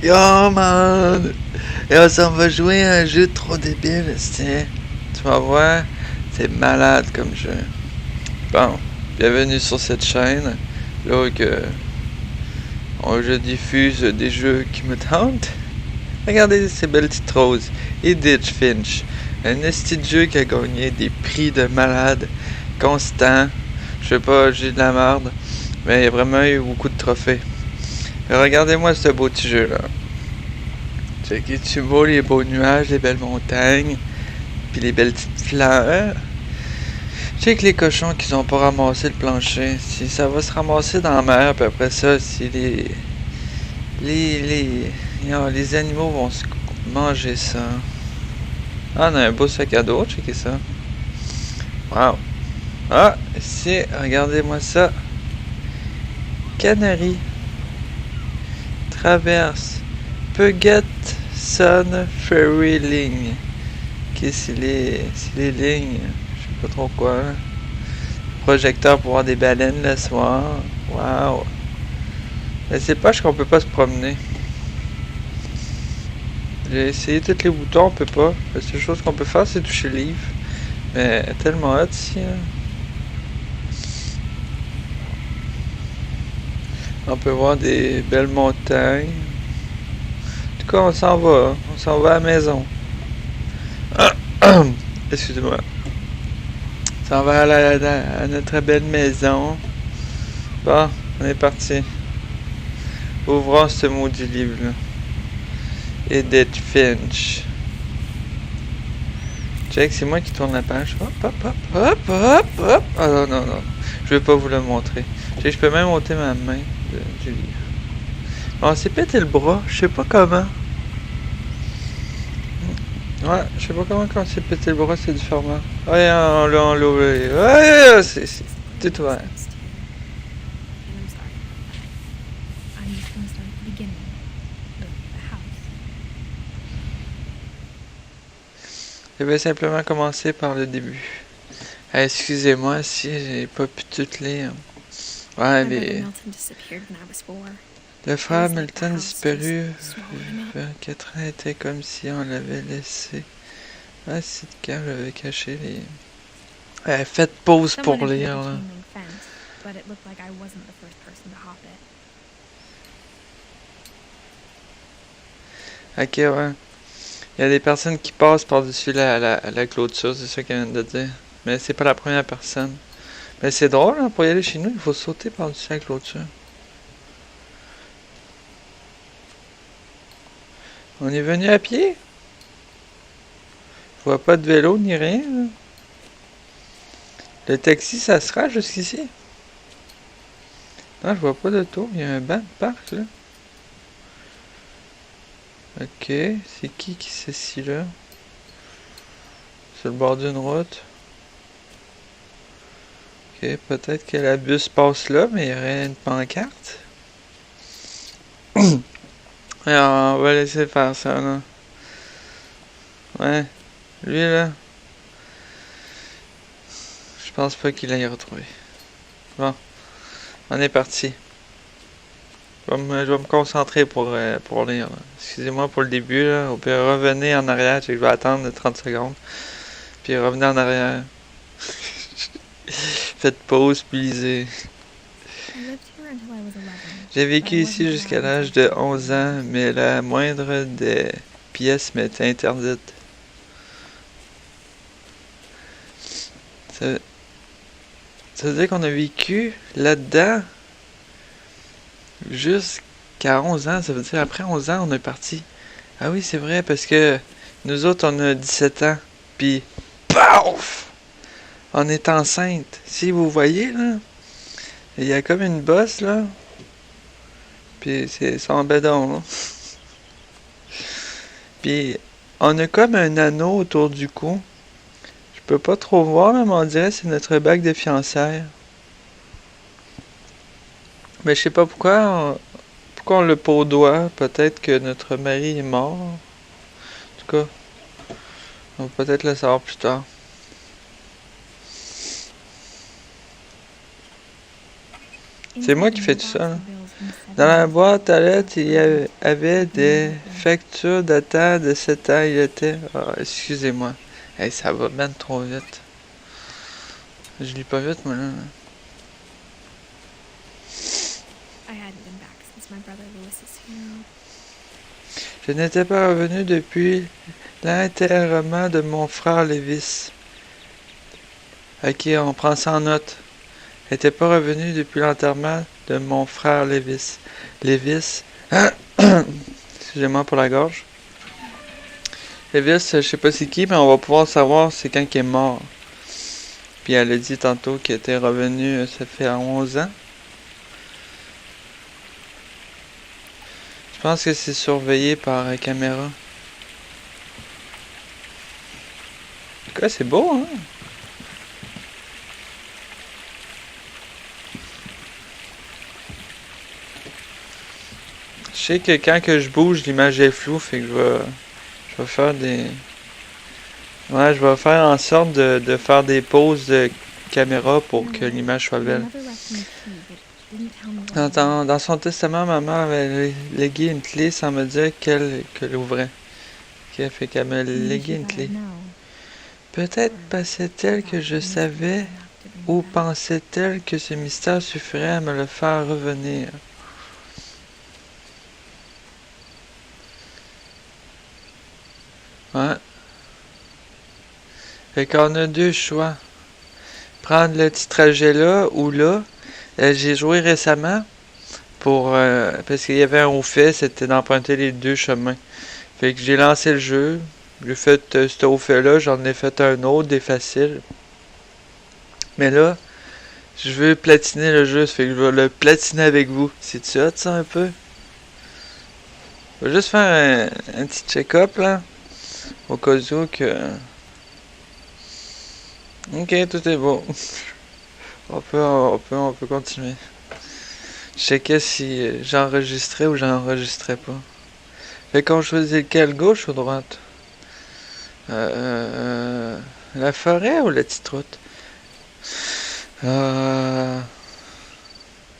Yo man! Et on s'en va jouer à un jeu trop débile, tiens. Tu vas voir, c'est malade comme jeu. Bon, bienvenue sur cette chaîne, là que je diffuse des jeux qui me tentent. Regardez ces belles petites roses. Edith Finch, un esti de jeu qui a gagné des prix de malade constant. Je sais pas, j'ai de la merde, mais il y a vraiment eu beaucoup de trophées. Regardez-moi ce beau petit jeu là. Tu vois les beaux nuages, les belles montagnes, puis les belles petites fleurs. Check les cochons qui ont pas ramassé le plancher. Si ça va se ramasser dans la mer, puis après ça, si les animaux vont se manger ça. Ah, on a un beau sac à dos, checkez ça. Wow. Ah, ici, regardez-moi ça. Canary. Traverse. Puget Sun Ferry Ligne. Ok, c'est les lignes. Je sais pas trop quoi. Projecteur pour voir des baleines le soir. Wow. Mais c'est pas qu'on peut pas se promener. J'ai essayé tous les boutons, on peut pas. La seule chose qu'on peut faire, c'est toucher le livre. Mais tellement hot ici. Hein. On peut voir des belles montagnes. En tout cas, on s'en va. On s'en va à la maison. Excusez-moi. On s'en va à notre belle maison. Bon, on est parti. Ouvrons ce maudit livre-là. Edith Finch. Check, c'est moi qui tourne la page. Hop, hop, hop, hop, hop, hop. Ah non, non, non. Je vais pas vous le montrer. Check, je peux même ôter ma main du livre. On s'est pété le bras. Je sais pas comment. Ouais, je sais pas comment quand on s'est pété le bras, c'est différent. Ouais, on l'a enlevé. Ouais, c'est tout ouvert. Je vais simplement commencer par le début. Excusez-moi si j'ai pas pu tout lire. Ouais, le frère Milton disparu 24 ans était comme si on l'avait laissé. Ah, si le cave avait caché les... faites pause pour lire, là. Ok, ouais. Il y a des personnes qui passent par-dessus la clôture, c'est ça qu'elle vient de dire. Mais c'est pas la première personne. Mais c'est drôle, hein, pour y aller chez nous, il faut sauter par-dessus la clôture. On est venu à pied? Je vois pas de vélo ni rien. Là. Le taxi, ça sera jusqu'ici? Non, je vois pas de tour. Il y a un banc de parc, là. Ok, c'est qui s'assit là? Sur le bord d'une route. Ok, peut-être que la bus passe là, mais il y aurait une pancarte. Alors, on va laisser faire ça, là. Ouais, lui, là. Je pense pas qu'il aille retrouver. Bon, on est parti. Je vais me concentrer pour lire. Excusez-moi pour le début, là. Au pire, revenez en arrière. Je vais attendre 30 secondes. Puis revenez en arrière. Faites pause, puis lisez. J'ai vécu ici jusqu'à l'âge de 11 ans, mais la moindre des pièces m'était interdite. Ça veut dire qu'on a vécu là-dedans jusqu'à 11 ans. Ça veut dire après 11 ans, on est parti. Ah oui, c'est vrai, parce que nous autres, on a 17 ans. Puis, paf! On est enceinte. Si vous voyez, là, il y a comme une bosse, là. Puis, c'est son bédon, là. Puis, on a comme un anneau autour du cou. Je peux pas trop voir, mais on dirait que c'est notre bague de fiançailles. Mais je sais pas pourquoi on l'a pas au doigt. Peut-être que notre mari est mort. En tout cas, on va peut-être le savoir plus tard. C'est moi qui fais tout ça, là. Dans la boîte à lettres, il y avait des factures datant de 7 ans. Il était... Ah, excusez-moi. Hey, ça va bien trop vite. Je lis pas vite, moi, là. Je n'étais pas revenu depuis l'enterrement de mon frère Lévis. Ok, on prend ça en note. Je n'étais pas revenu depuis l'enterrement de mon frère Lévis. Lévis. Excusez-moi pour la gorge. Lévis, je sais pas c'est qui, mais on va pouvoir savoir c'est quand qu'il est mort. Puis elle a dit tantôt qu'il était revenu, ça fait 11 ans. Je pense que c'est surveillé par caméra. Quoi, c'est beau, hein? Je sais que quand que je bouge, l'image est floue, fait que je vais faire des... Ouais, je vais faire en sorte de faire des pauses de caméra pour que l'image soit belle. Dans son testament, ma mère avait légué une clé sans me dire qu'elle ouvrait. Okay, fait qu'elle m'a légué une clé. Peut-être pensait-elle que je savais ou pensait-elle que ce mystère suffirait à me le faire revenir. Ouais. Fait qu'on a deux choix. Prendre le petit trajet là ou là. J'ai joué récemment pour parce qu'il y avait un haut fait, c'était d'emprunter les deux chemins. Fait que j'ai lancé le jeu. J'ai fait ce haut fait là, j'en ai fait un autre, des faciles. Mais là, je veux platiner le jeu, fait que je vais le platiner avec vous. C'est-tu hot ça un peu? Je vais juste faire un petit check-up là. Au cas où que... Ok, tout est beau. On peut continuer. Je checkais si j'enregistrais ou j'enregistrais pas. Fait qu'on choisit lequel, gauche ou droite? La forêt ou la petite route?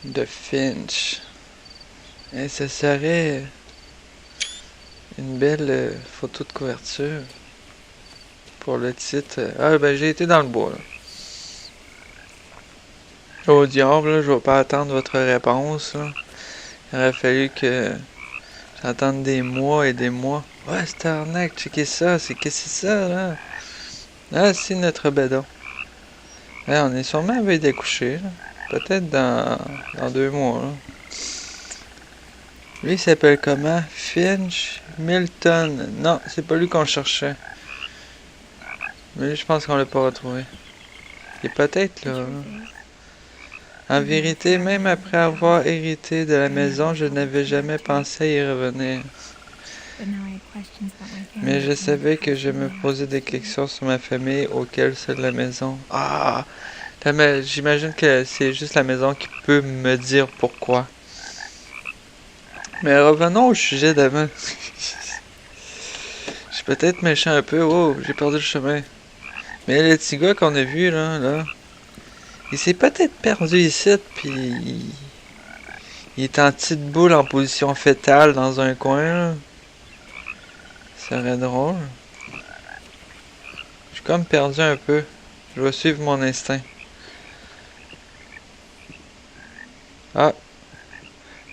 De Finch. Et ça serait une belle photo de couverture pour le titre. Ah ben j'ai été dans le bois là. Au diable, là, je vais pas attendre votre réponse. Là. Il aurait fallu que j'attende des mois et des mois. Ouais, c'est arnaque, checkez ça, qu'est-ce que c'est ça là? Ah, c'est notre bédon. Ouais, on est sûrement à veille d'accoucher. Peut-être dans 2 mois. Là. Lui, il s'appelle comment? Finch Milton. Non, c'est pas lui qu'on cherchait. Mais lui, je pense qu'on l'a pas retrouvé. Il est peut-être là. En vérité, même après avoir hérité de la maison, je n'avais jamais pensé y revenir. Mais je savais que je me posais des questions sur ma famille auxquelles seule la maison. Ah! J'imagine que c'est juste la maison qui peut me dire pourquoi. Mais revenons au sujet d'avant. Je suis peut-être méchant un peu. Oh, j'ai perdu le chemin. Mais le petit gars qu'on a vu là, il s'est peut-être perdu ici, puis il est en petite boule en position fétale dans un coin. Là. Ça serait drôle. Je suis comme perdu un peu. Je vais suivre mon instinct. Ah.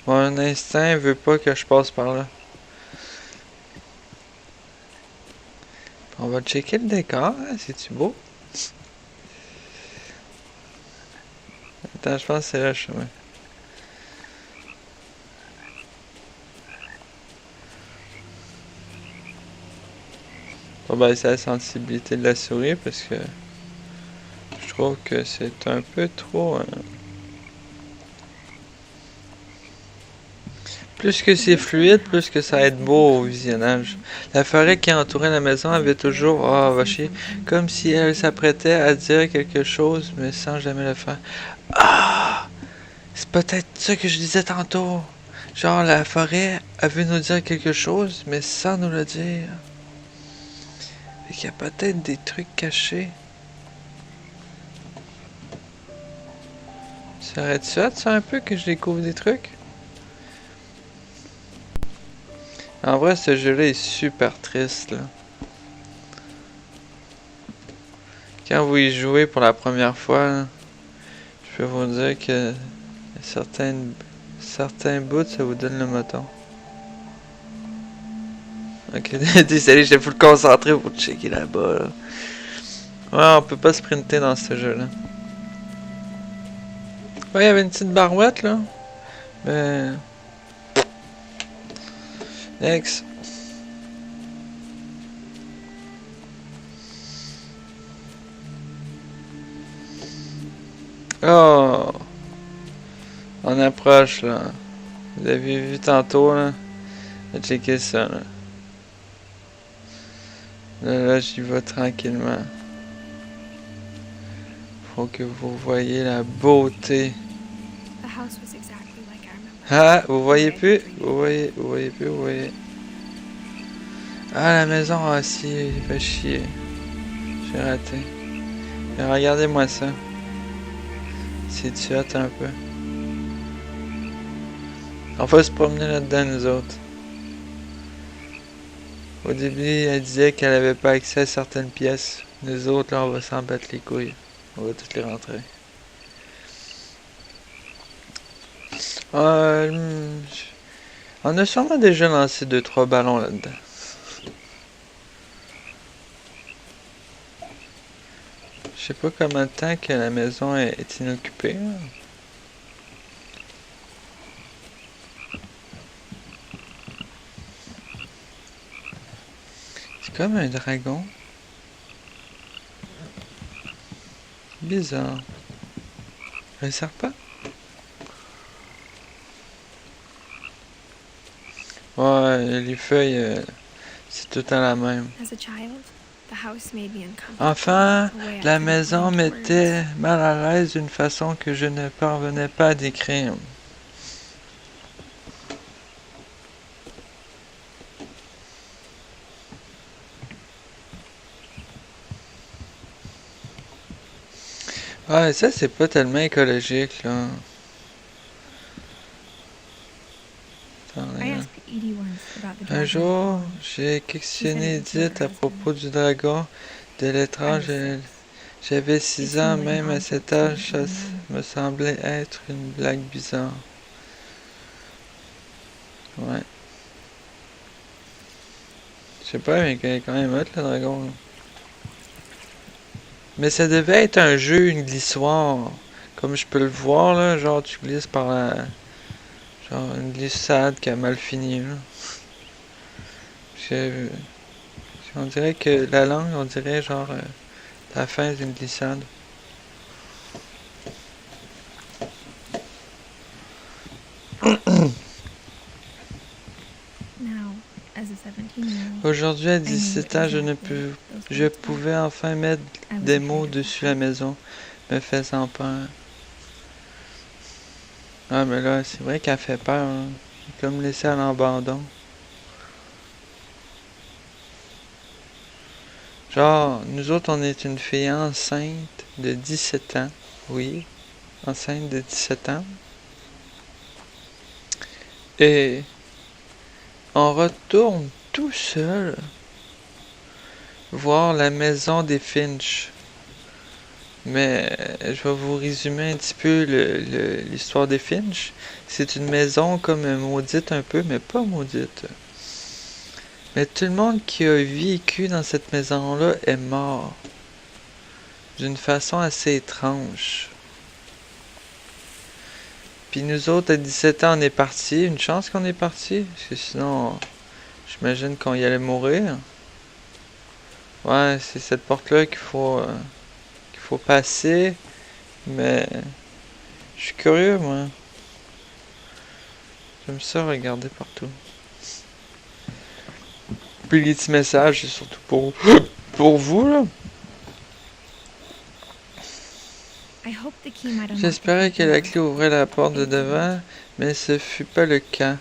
Mon instinct veut pas que je passe par là. On va checker le décor. Hein? C'est-tu beau? Attends, je pense que c'est là le chemin. On va baisser la sensibilité de la souris parce que je trouve que c'est un peu trop... Plus que c'est fluide, plus que ça va être beau au visionnage. La forêt qui entourait la maison avait toujours, vachier, comme si elle s'apprêtait à dire quelque chose, mais sans jamais le faire. Ah! C'est peut-être ça que je disais tantôt. Genre, la forêt, elle veut nous dire quelque chose, mais sans nous le dire. Fait qu'il y a peut-être des trucs cachés. Serait-tu hâte, ça, un peu, que je découvre des trucs? En vrai, ce jeu-là est super triste, là. Quand vous y jouez pour la première fois, là, je peux vous dire que certains bouts, ça vous donne le moton. Ok, désolé, j'étais full concentré pour checker là-bas, là. Ouais, on peut pas sprinter dans ce jeu-là. Ouais, il y avait une petite barouette, là. Mais... Next. Oh! On approche, là. Vous avez vu tantôt, là. Checker ça, là. Là, j'y vais tranquillement. Faut que vous voyez la beauté. Ah, vous voyez plus? Vous voyez plus, vous voyez. Ah, la maison, ah si, il fait chier. J'ai raté. Mais regardez-moi ça. C'est hot un peu. On va se promener là-dedans, nous autres. Au début, elle disait qu'elle avait pas accès à certaines pièces. Nous autres, là, on va s'en battre les couilles. On va toutes les rentrer. On a sûrement déjà lancé 2-3 ballons là-dedans. Je sais pas combien de temps que la maison est inoccupée. Là. C'est comme un dragon. Bizarre. Un serpent? Ouais, les feuilles, c'est tout le temps la même. Enfin, la maison m'était mal à l'aise d'une façon que je ne parvenais pas à décrire. Ouais, ça c'est pas tellement écologique là. Attendez, un jour, j'ai questionné Edith à propos du dragon de l'étrange. J'avais 6 ans, même à cet âge, ça me semblait être une blague bizarre. Ouais. Je sais pas, mais il est quand même hot le dragon. Là. Mais ça devait être un jeu, une glissoire. Comme je peux le voir là, genre tu glisses par la. Genre une glissade qui a mal fini là. On dirait que la langue, on dirait genre la fin d'une glissade. Aujourd'hui, à 17 ans, je pouvais enfin mettre des mots dessus la maison, me faisant peur. Ah, mais là, c'est vrai qu'elle fait peur. Hein. Comme laissée à l'abandon. Genre, nous autres, on est une fille enceinte de 17 ans. Oui, enceinte de 17 ans. Et on retourne tout seul voir la maison des Finch. Mais je vais vous résumer un petit peu l'histoire des Finch. C'est une maison comme maudite un peu, mais pas maudite. Mais tout le monde qui a vécu dans cette maison-là est mort. D'une façon assez étrange. Puis nous autres, à 17 ans, on est partis. Une chance qu'on est partis. Parce que sinon, j'imagine qu'on y allait mourir. Ouais, c'est cette porte-là qu'il faut passer. Mais je suis curieux, moi. J'aime ça regarder partout. Puis les petits messages, c'est surtout pour vous, là. J'espérais que la clé ouvrait la porte de devant, mais ce fut pas le cas.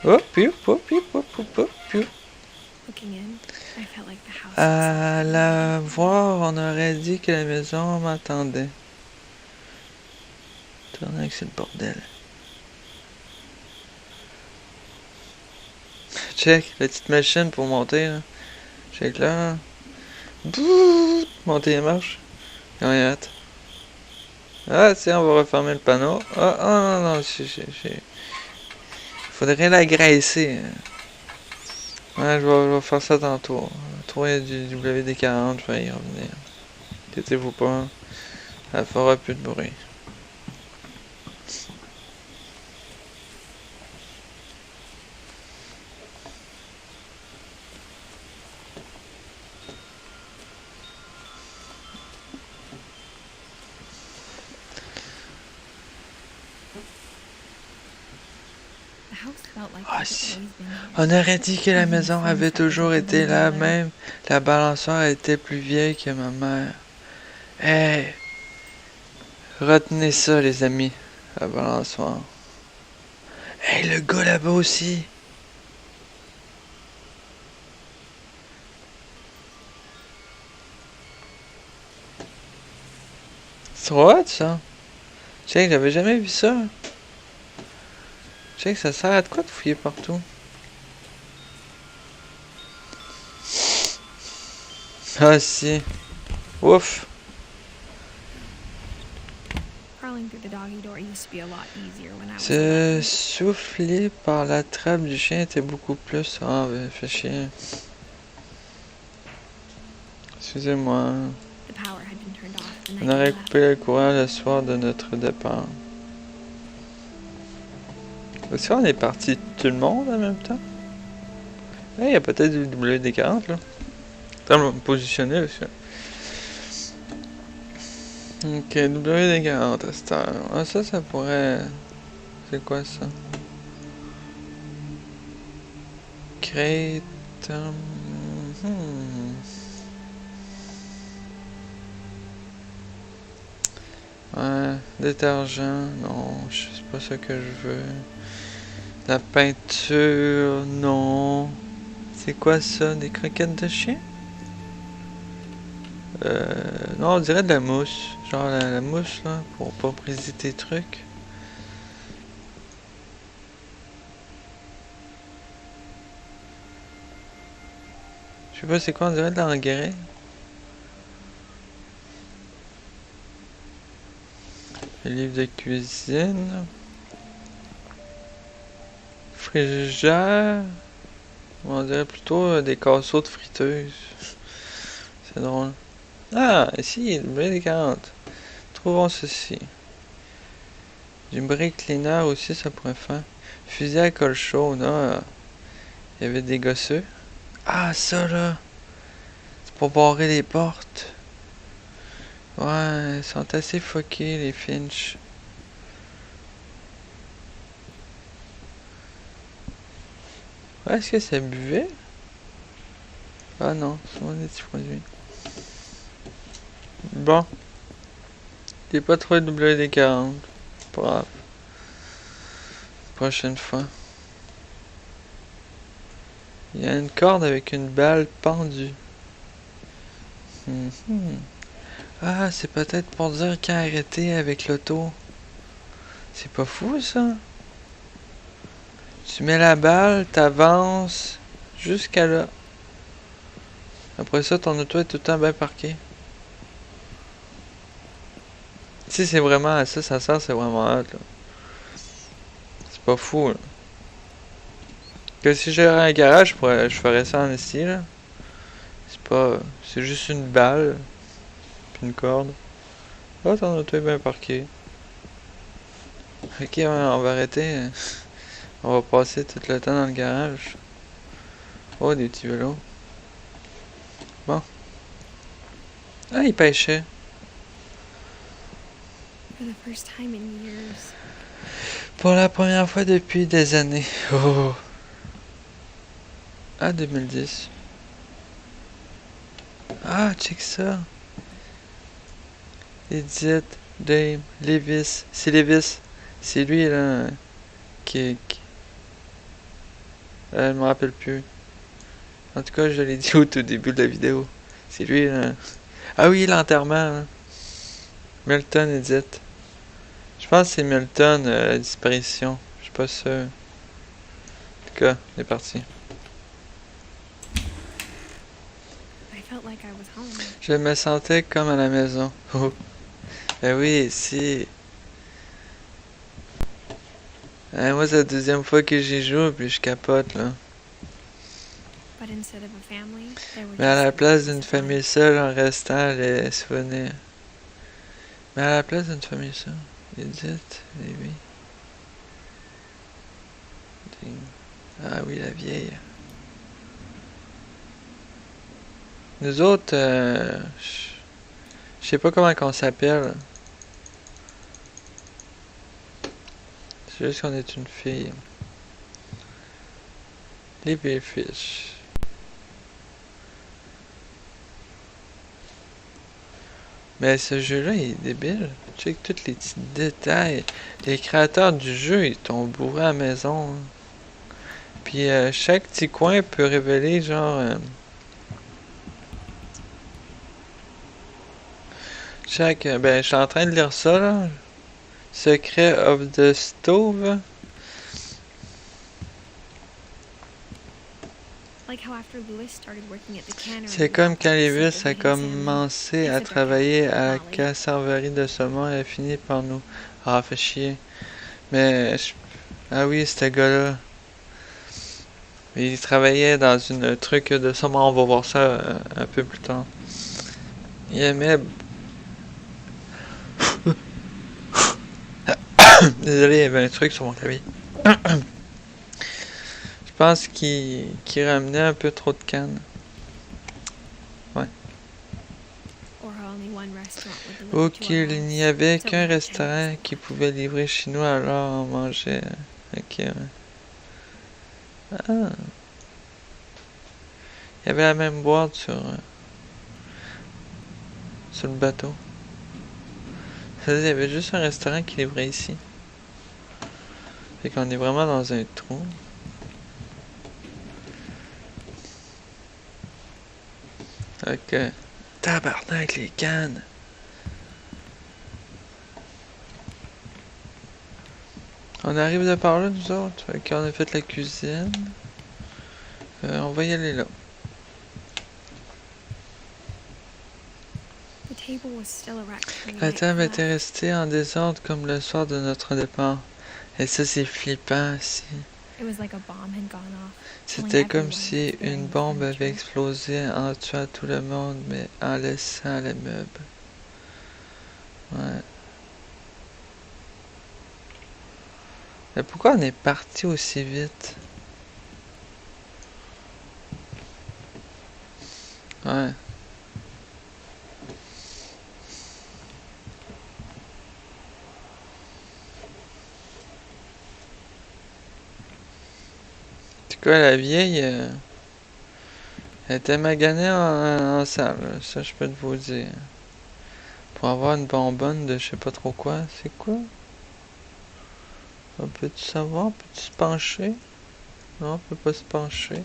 Hop, hop, hop, hop, hop, hop, hop. À la voir, on aurait dit que la maison m'attendait. Tournez que c'est le bordel. Check, la petite machine pour monter, là. Check là. Bouh, monter les marches. Regarde. Ah, tiens, on va refermer le panneau. Ah, oh, non, non, faudrait l'agraisser. Ouais, je vais faire ça tantôt. Trouver du WD-40, je vais y revenir. Inquiétez-vous pas. Ça fera plus de bruit. Ah, si. On aurait dit que la maison avait toujours été là, même la balançoire était plus vieille que ma mère. Hey! Retenez ça, les amis, la balançoire. Hey, le gars là-bas aussi! C'est hot, ça? Check, j'avais jamais vu ça. Check, ça sert à quoi de fouiller partout? Ah si. Ouf. Se souffler par la trappe du chien était beaucoup plus... Ah, ben, fait chier. Excusez-moi. On aurait coupé le courant le soir de notre départ. Est-ce qu'on est parti tout le monde en même temps? Il y a peut-être du WD-40 là. Attends, on va me positionner aussi. Ok, WD-40 à cette heure. Ah, ça pourrait... C'est quoi ça? Crate... Ouais, détergent, non, c'est pas ça que je veux. La peinture, non. C'est quoi ça? Des croquettes de chien? Non, on dirait de la mousse. Genre la mousse, là, pour pas briser tes trucs. Je sais pas c'est quoi, on dirait de l'engrais. Le livre de cuisine. Frigère. On dirait plutôt des casseaux de friteuse. C'est drôle. Ah, ici, le WD-40. Trouvons ceci. Du brake cleaner aussi, ça pourrait faire. Fusil à colle chaude, là. Il y avait des gosseux. Ah, ça, là. C'est pour barrer les portes. Ouais, ils sont assez fuckés, les Finch. Ouais, est-ce que ça buvait? Ah non, c'est moins des petits produits. Bon. J'ai pas trouvé de WD-40. Pas grave. Prochaine fois. Il y a une corde avec une balle pendue. Ah, c'est peut-être pour dire quand arrêter avec l'auto. C'est pas fou ça? Tu mets la balle, t'avances jusqu'à là. Après ça, ton auto est tout le temps bien parqué. Si c'est vraiment à ça, ça sert, c'est vraiment hot là. C'est pas fou là. Que si j'aurais un garage, je ferais ça en ici là. C'est pas... C'est juste une balle. Puis une corde. Oh, ton auto est bien parqué. Ok, ouais, on va arrêter. On va passer tout le temps dans le garage. Oh, des petits vélos. Bon. Ah, il pêchait. Pour la première fois depuis des années. Oh. Ah, 2010. Ah, check ça. Edith, Dame, Levis. C'est Levis. C'est lui, là. Qui... je me rappelle plus. En tout cas, je l'ai dit au tout début de la vidéo. C'est lui, là. Ah oui, l'enterrement, là. Milton Edith. Je pense que c'est Milton, la disparition. Je suis pas sûr. En tout cas, c'est parti. felt like I was home. Je me sentais comme à la maison. Oh. Ben oui, si. Moi, c'est la deuxième fois que j'y joue, puis je capote, là. But instead of a family, there were Mais à just la the place memories d'une of famille mine. seule, en restant les souvenirs. Mais à la place d'une famille seule, Edith, et oui. Ah oui, la vieille. Nous autres, je sais pas comment qu'on s'appelle. C'est juste qu'on est une fille. Les belles fiches. Mais ce jeu-là, il est débile. Check tous les petits détails. Les créateurs du jeu, ils t'ont bourré à la maison. Hein. Puis chaque petit coin peut révéler genre... ben, je suis en train de lire ça, là. Secret of the Stove. Like how after Lewis started working at the cannery, C'est we comme all quand took the Lewis simple a hand salmon, commencé à except our travailler cat, à la Molly. casserverie de saumon et a fini par nous... Ah, fait chier. Mais... Ah oui, ce gars-là. Il travaillait dans une truc de saumon. On va voir ça un peu plus tard. Il aimait... Désolé, il y avait un truc sur mon clavier. Je pense qu'il ramenait un peu trop de cannes. Ouais. Or only one restaurant would Ou deliver to our qu'il n'y house, avait so we qu'un had restaurant Chinese. qui pouvait livrer chez nous, alors on mangeait. Ok, ouais. Ah. Il y avait la même boîte sur le bateau. Ça veut dire, il y avait juste un restaurant qui livrait ici. Fait qu'on est vraiment dans un trou. Ok. Tabarnak, les cannes! On arrive de par là, nous autres. Ok, on a fait la cuisine. On va y aller là. The table was still erect when we La went table left. était restée en désordre comme le soir de notre départ. Et ça, c'est flippant, aussi. It was like a bomb had gone off. C'était comme si une bombe avait explosé en tuant tout le monde, mais en laissant les meubles. Ouais. Mais pourquoi on est parti aussi vite? Ouais. En tout cas, la vieille, elle était maganée en salle, ça je peux te vous dire. Pour avoir une bonbonne de je sais pas trop quoi, c'est quoi? On peut-tu savoir? Peut-tu se pencher? Non, on peut pas se pencher.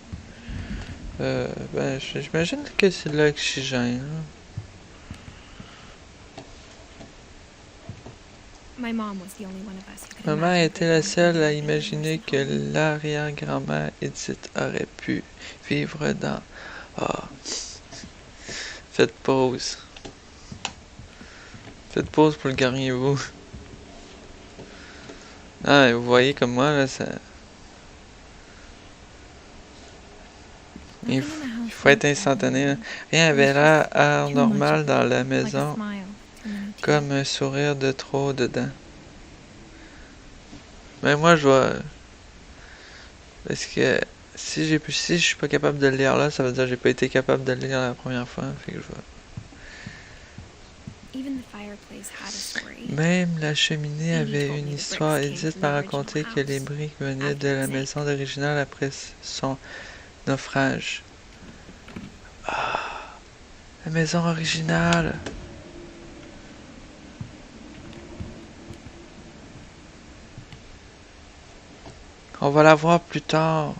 Ben, j'imagine que c'est de l'oxygène. Hein. Maman était la seule à imaginer que l'arrière-grand-mère Edith aurait pu vivre dans... Ah. Faites pause. Faites pause pour le garnier-vous. Ah, vous voyez comme moi, là, ça... Il faut être instantané. Hein. Rien avait l'air anormal dans la maison, comme un sourire de trop dedans. Mais moi, je vais... Parce que si je suis pas capable de le lire là, ça veut dire que j'ai pas été capable de le lire la première fois. Fait que je vais... Même la cheminée avait une histoire. Edith m'a raconté que les briques venaient de la maison originale après son naufrage. Ah, la maison originale. On va la voir plus tard.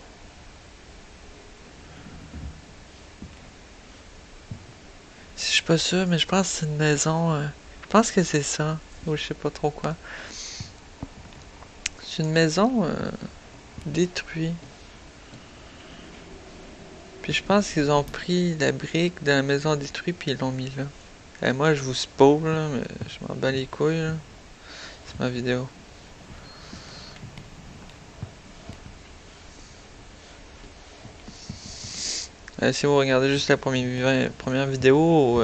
Je suis pas sûr, mais je pense que c'est une maison... je pense que c'est ça. Ou je sais pas trop quoi. C'est une maison détruite. Puis je pense qu'ils ont pris la brique de la maison détruite puis ils l'ont mis là. Et moi, je vous spoil, là, mais je m'en bats les couilles, là. C'est ma vidéo. Si vous regardez juste la première vidéo,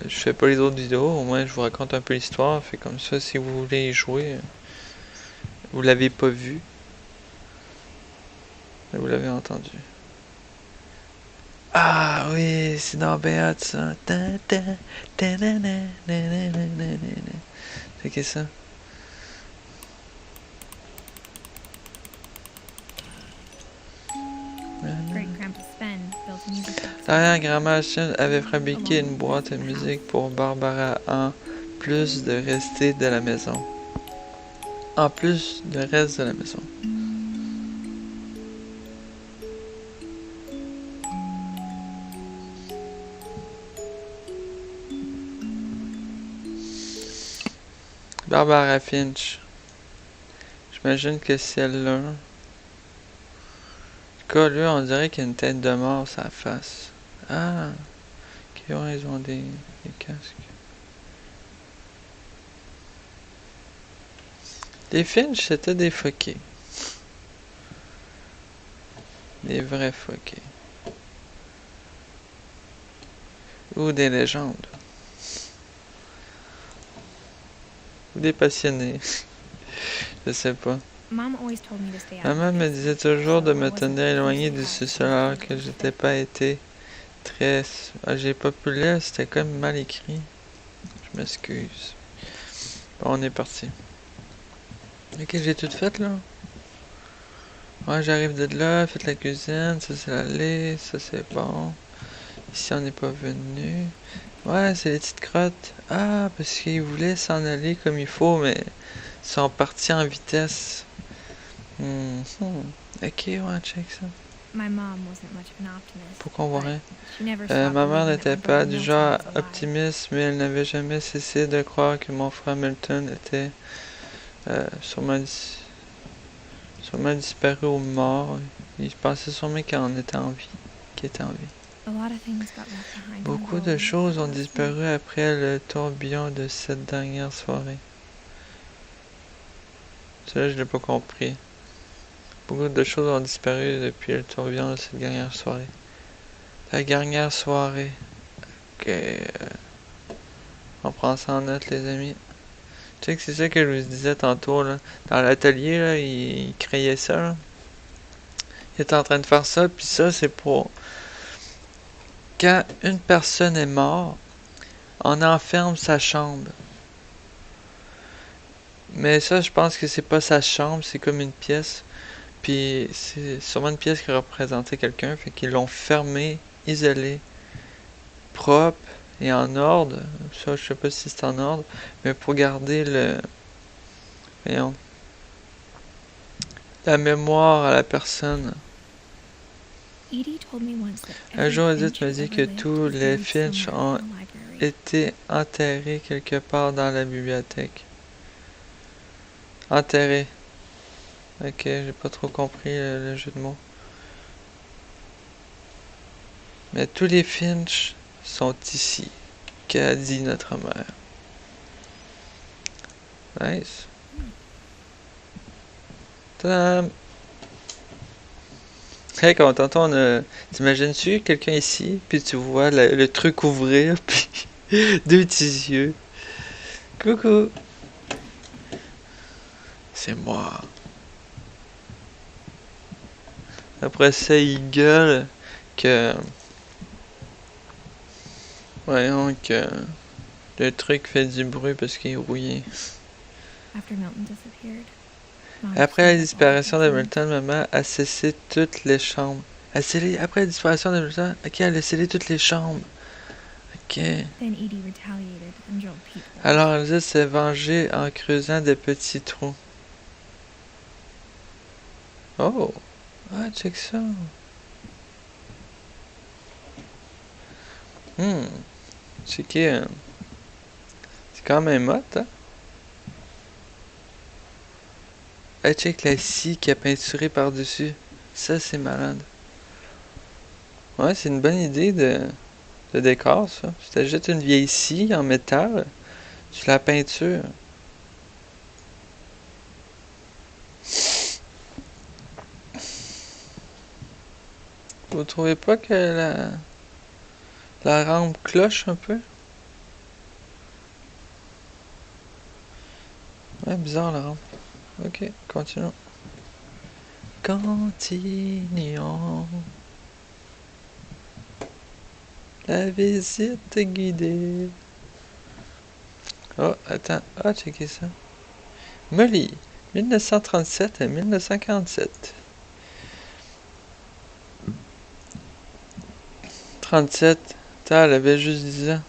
je fais pas les autres vidéos, au moins je vous raconte un peu l'histoire, fait comme ça, si vous voulez y jouer, vous l'avez pas vu, mais vous l'avez entendu. Ah oui, c'est dans Béat ça. C'est qui ça? L'arrière-grand-mère Sven avait fabriqué une boîte à musique pour Barbara en plus de rester de la maison. En plus de reste de la maison. Barbara Finch. J'imagine que c'est elle-là. En tout cas, lui, on dirait qu'il y a une tête de mort sur la face. Ah! Ok, ouais, ils ont des casques. Les Finch, c'était des phoquets. Des vrais phoquets. Ou des légendes. Ou des passionnés. Je sais pas. Maman me disait toujours de me tenir éloigné du sous-sol que j'étais pas été très... Ah, j'ai pas pu lire, c'était comme mal écrit. Je m'excuse. Bon, on est parti. Ok, j'ai tout fait là. Ouais, j'arrive de là, faites la cuisine, ça c'est l'allée, ça c'est bon. Ici on n'est pas venu. Ouais, c'est les petites crottes. Ah, parce qu'ils voulaient s'en aller comme il faut, mais ils sont partis en vitesse. Ok, ouais, check ça. Pourquoi on voit rien? Ma mère n'était pas du genre optimiste, mais elle n'avait jamais cessé de croire que mon frère Milton était sûrement disparu ou mort. Il pensait sûrement qu'il était en vie. Beaucoup de choses ont disparu après le tourbillon de cette dernière soirée. Ça, je l'ai pas compris. Beaucoup de choses ont disparu depuis le tourbillon de cette dernière soirée. La dernière soirée. Ok. On prend ça en note, les amis. Tu sais que c'est ça que je vous disais tantôt, là. Dans l'atelier, là, il créait ça, là. Il était en train de faire ça, puis ça, c'est pour... Quand une personne est morte, on enferme sa chambre. Mais ça, je pense que c'est pas sa chambre, c'est comme une pièce. Puis c'est sûrement une pièce qui représentait quelqu'un, fait qu'ils l'ont fermé, isolé, propre et en ordre. Ça, je sais pas si c'est en ordre, mais pour garder voyons, la mémoire à la personne. Un jour, Edith m'a dit que tous les Finch ont été enterrés quelque part dans la bibliothèque. Enterrés. Ok, j'ai pas trop compris le jeu de mots. Mais tous les Finch sont ici, qu'a dit notre mère. Nice. Tadam! Hey, comme tantôt, t'imagines-tu quelqu'un ici, puis tu vois le truc ouvrir, puis deux petits yeux. Coucou! C'est moi. Après ça, il gueule que... Voyons que... Le truc fait du bruit parce qu'il est rouillé. Après la disparition de Milton, maman a cessé toutes les chambres. Après la disparition de Milton, ok, elle a scellé toutes les chambres. Ok. Alors Elsa s'est vengée en creusant des petits trous. Oh! Ah, check ça. C'est qui? C'est quand même hot, hein? Ah, check la scie qui a peinturé par-dessus. Ça, c'est malade. Ouais, c'est une bonne idée de décor, ça. Tu t'achètes une vieille scie en métal, tu la peinture. Vous trouvez pas que la rampe cloche un peu? Ouais, bizarre la rampe. Ok, continuons. Continuons. La visite guidée. Oh, attends. Ah, checkez ça. Molly, 1937 à 1947. 37. Attends, elle avait juste 10 ans.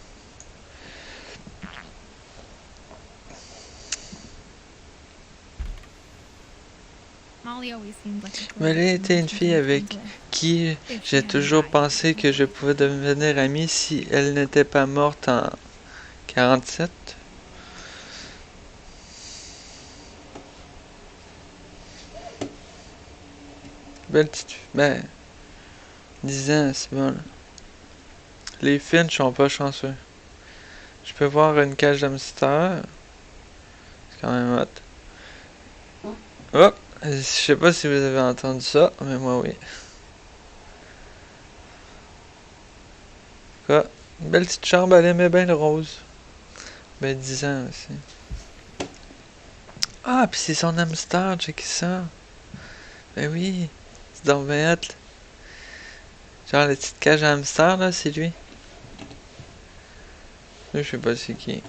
Molly always seemed like a Molly great était une someone to fille make avec friends with. qui If she j'ai hadn't toujours died pensé que je pouvais devenir amie si elle n'était pas morte en 47. Belle petite fille. Ben, 10 ans, c'est bon. Là. Les Finch sont pas chanceux. Je peux voir une cage d'hamster. C'est quand même hot. Oh! Je sais pas si vous avez entendu ça, mais moi oui. Ah, une belle petite chambre, elle aimait bien le rose. Ben 10 ans aussi. Ah, pis c'est son hamster, check ça. Ben oui, c'est dans bien hot. Genre la petite cage à hamster là, c'est lui. Je sais pas c'est qui.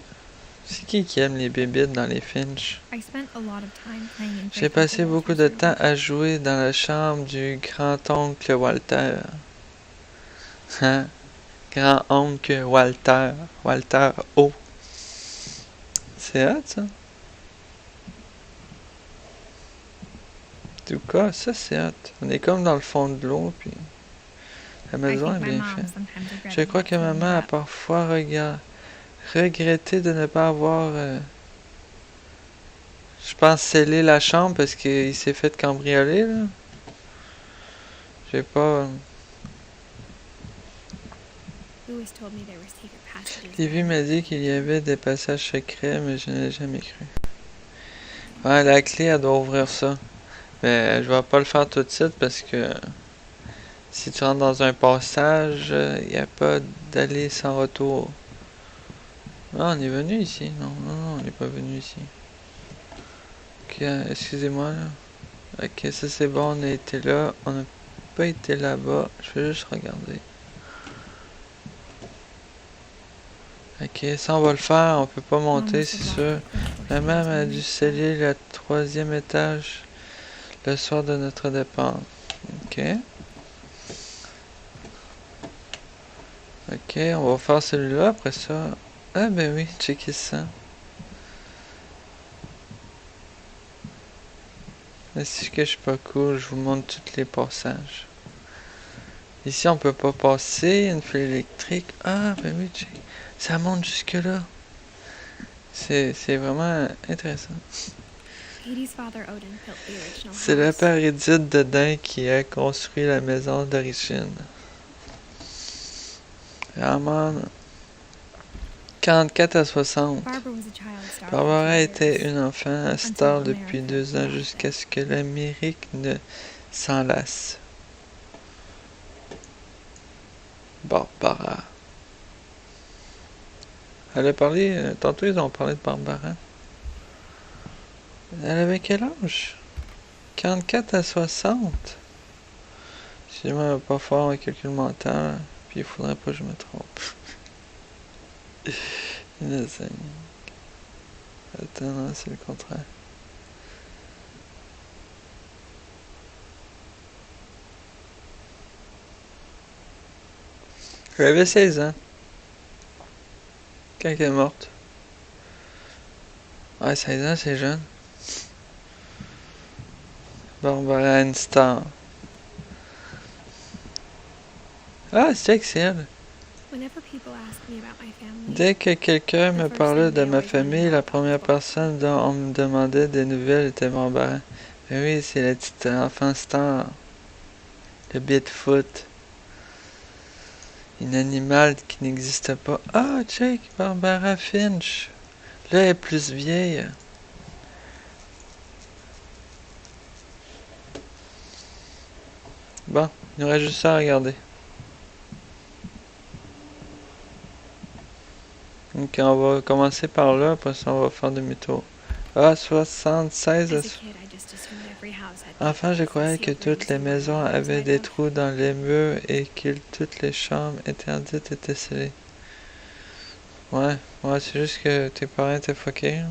C'est qui aime les bébites dans les Finch? I spent a lot of time playing in J'ai Great passé Uncle beaucoup Walter's de room. temps à jouer dans la chambre du grand-oncle Walter. Hein? Grand-oncle Walter. Walter O. C'est hot ça? En tout cas, ça c'est hot. On est comme dans le fond de l'eau, puis la I maison think est my bien mom faite. sometimes Je regretted crois not que cleaning maman it a up. parfois regretté de ne pas avoir, je pense, scellé la chambre parce qu'il s'est fait cambrioler, là. J'ai pas... Louis told me there were secret passages Livy down m'a there. dit qu'il y avait des passages secrets, mais je n'ai jamais cru. Ouais, la clé, elle doit ouvrir ça. Mais je vais pas le faire tout de suite parce que si tu rentres dans un passage, il n'y a pas d'aller sans retour. Ah, on est venu ici. Non, non, non, on n'est pas venu ici. Ok, excusez-moi là. Ok, ça c'est bon, on a été là. On n'a pas été là-bas. Je vais juste regarder. Ok, ça on va le faire. On peut pas Mom monter, must c'est have locked sûr. the fridge before La she mère left a when we dû reached there. sceller le 3e étage le soir de notre départ. Ok. Ok, on va faire celui-là après ça. Ah ben oui, checkez ça. Est-ce que je suis pas cool? Je vous montre tous les passages. Ici, on peut pas passer. Une file électrique. Ah ben oui, check. Ça monte jusque là. C'est vraiment intéressant. Katie's father Odin built the original C'est le house. père Edith Dedin qui a construit la maison d'origine. Ramon, 44 à 60. Barbara was a child star for Barbara 2 était years. une enfant star depuis 2 ans jusqu'à ce que l'Amérique ne s'en lasse. Barbara. Elle a parlé, tantôt ils ont parlé de Barbara. Elle avait quel âge? 44 à 60. Si je ne me pas fort en calcul mental, puis il faudrait pas que je me trompe. Attends, non, c'est le contraire. Elle avait 16 ans. Quand elle est morte. Ouais, 16 ans, c'est jeune. Barbara Star. Ah, c'est que c'est elle. Whenever people ask me about my family, Dès que quelqu'un me parlait de ma famille, la première personne dont on me demandait des nouvelles était Barbara. Mais oui, c'est la petite enfant star. Le Bigfoot. Un animal qui n'existe pas. Ah, check, Barbara Finch. Là, elle est plus vieille. Bon, il nous reste juste ça à regarder. Donc, on va commencer par là, après ça, on va faire demi-tour. Ah, 76. As a kid, I just assumed every house had Enfin, je croyais que sealed toutes rooms les and maisons rooms avaient I'd des love. trous dans les murs et que toutes les chambres interdites étaient scellées. Ouais, c'est juste que tes parents étaient fuckés.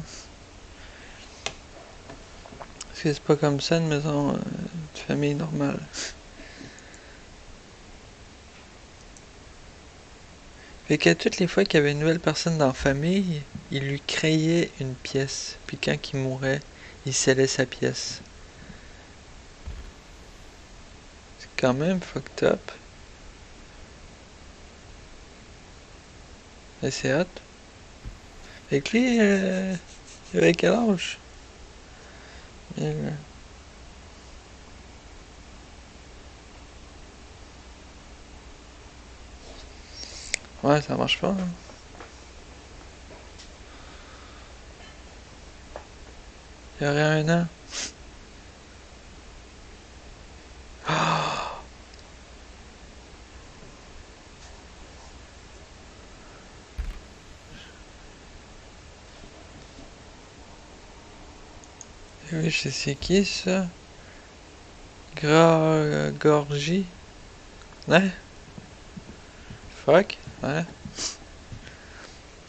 Parce que c'est pas comme ça une maison de famille normale. Fait que toutes les fois qu'il y avait une nouvelle personne dans la famille, il lui créait une pièce. Puis quand il mourait, il scellait sa pièce. C'est quand même fucked up. Mais c'est hot. Fait que lui, il avait quel âge? Ouais, ça marche pas. Hein. Il y aurait un an. Oui, je sais c'est qui ça? Gorgie? Ouais? Fuck? Ouais.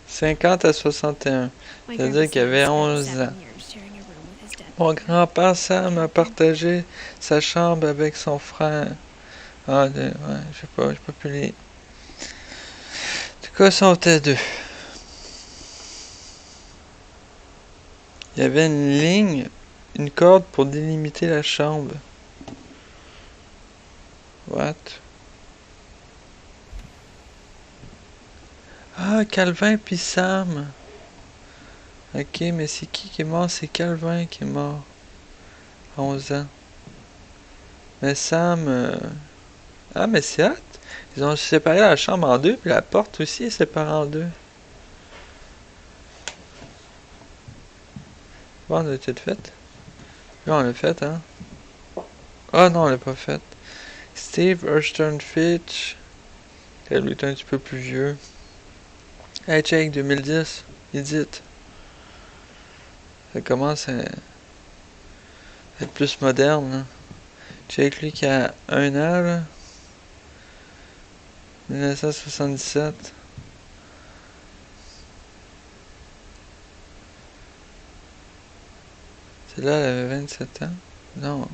50 à 61. My C'est-à-dire grandpa qu'il Sam avait spent 11 ans. 7 years sharing a room with his dead Mon brother. grand-père Sam a partagé sa chambre avec son frère. Ah, ouais, j'ai pas pu lire. En tout cas, ils sont deux. Il y avait une ligne, une corde pour délimiter la chambre. What? Ah, Calvin puis Sam. Ok, mais c'est qui est mort? C'est Calvin qui est mort. À 11 ans. Mais Sam... Ah, mais c'est hot. Ils ont séparé la chambre en deux, puis la porte aussi est séparée en deux. Bon, on a tout fait. Là, on l'a fait, hein. Ah non, on l'a pas fait. Steve Hurston Fitch. Elle est un petit peu plus vieux. Hey, check, 2010. Edith. Ça commence à être plus moderne, là. Check lui qui a un an, là. 1977. Celle-là, elle avait 27 ans. Non.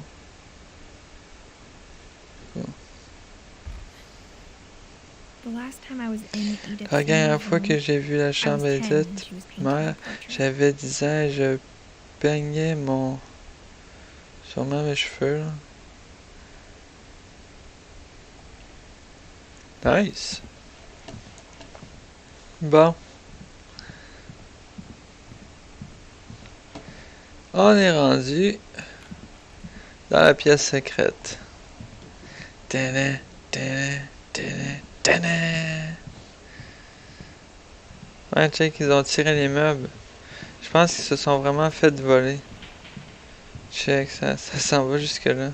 La dernière fois que j'ai vu la chambre d'Edith, mère, j'avais 10 ans et je peignais sûrement mes cheveux, là. Nice. Bon. On est rendu dans la pièce secrète. Tana, tana, tana, tana. Ouais, check, ils ont tiré les meubles. Je pense qu'ils se sont vraiment fait voler. Check, ça s'en va jusque là.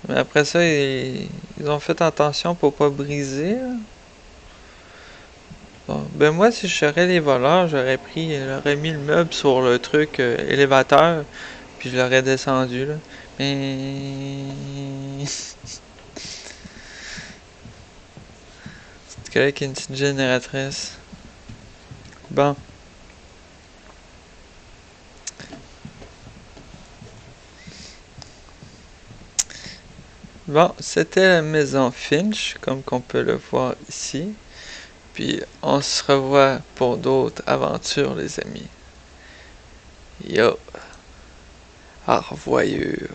Mais après ça, ils ont fait attention pour pas briser, là. Bon, ben moi, si je serais les voleurs, j'aurais mis le meuble sur le truc élévateur, puis je l'aurais descendu, là. Mais... c'est correct, une petite génératrice. Bon. Bon, c'était la maison Finch, comme qu'on peut le voir ici. Puis on se revoit pour d'autres aventures, les amis. Yo. Au revoyure.